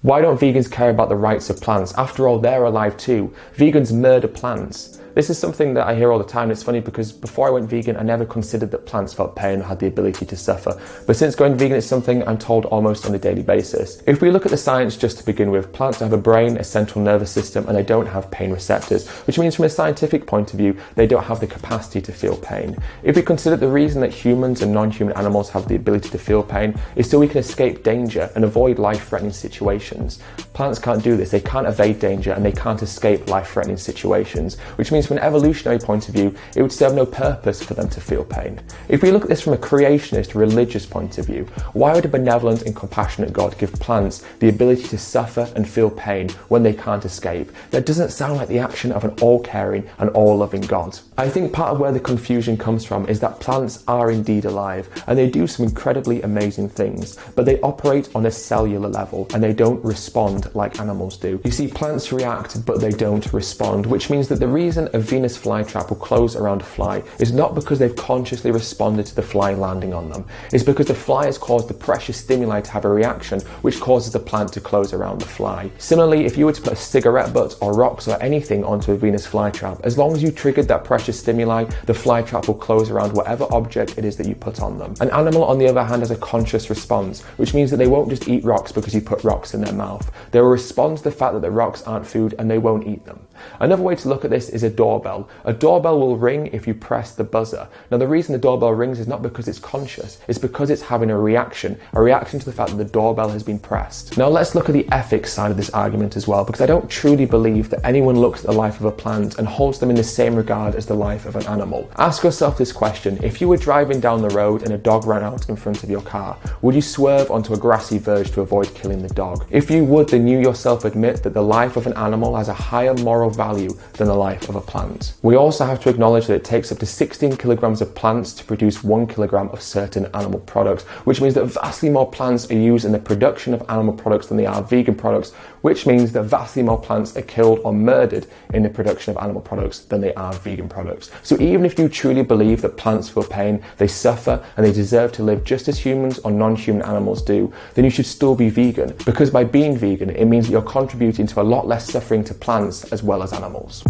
Why don't vegans care about the rights of plants? After all, they're alive too. Vegans murder plants. This is something that I hear all the time. It's funny because before I went vegan, I never considered that plants felt pain or had the ability to suffer. But since going vegan, it's something I'm told almost on a daily basis. If we look at the science just to begin with, plants have a brain, a central nervous system, and they don't have pain receptors, which means from a scientific point of view, they don't have the capacity to feel pain. If we consider the reason that humans and non-human animals have the ability to feel pain is so we can escape danger and avoid life-threatening situations. Plants can't do this. They can't evade danger and they can't escape life-threatening situations, which means from an evolutionary point of view, it would serve no purpose for them to feel pain. If we look at this from a creationist, religious point of view, why would a benevolent and compassionate God give plants the ability to suffer and feel pain when they can't escape? That doesn't sound like the action of an all-caring and all-loving God. I think part of where the confusion comes from is that plants are indeed alive and they do some incredibly amazing things, but they operate on a cellular level and they don't respond like animals do. You see, plants react, but they don't respond, which means that the reason a Venus flytrap will close around a fly is not because they've consciously responded to the fly landing on them. It's because the fly has caused the pressure stimuli to have a reaction which causes the plant to close around the fly. Similarly, if you were to put a cigarette butt or rocks or anything onto a Venus flytrap, as long as you triggered that pressure stimuli, the flytrap will close around whatever object it is that you put on them. An animal, on the other hand, has a conscious response, which means that they won't just eat rocks because you put rocks in their mouth. They will respond to the fact that the rocks aren't food and they won't eat them. Another way to look at this is a doorbell. A doorbell will ring if you press the buzzer. Now, the reason the doorbell rings is not because it's conscious, it's because it's having a reaction to the fact that the doorbell has been pressed. Now, let's look at the ethics side of this argument as well, because I don't truly believe that anyone looks at the life of a plant and holds them in the same regard as the life of an animal. Ask yourself this question: if you were driving down the road and a dog ran out in front of your car, would you swerve onto a grassy verge to avoid killing the dog? If you would, then you yourself admit that the life of an animal has a higher moral value than the life of a plant. We also have to acknowledge that it takes up to 16 kilograms of plants to produce 1 kilogram of certain animal products, which means that vastly more plants are used in the production of animal products than they are vegan products, which means that vastly more plants are killed or murdered in the production of animal products than they are vegan products. So even if you truly believe that plants feel pain, they suffer, and they deserve to live just as humans or non-human animals do, then you should still be vegan, because by being vegan, it means that you're contributing to a lot less suffering to plants as well as animals.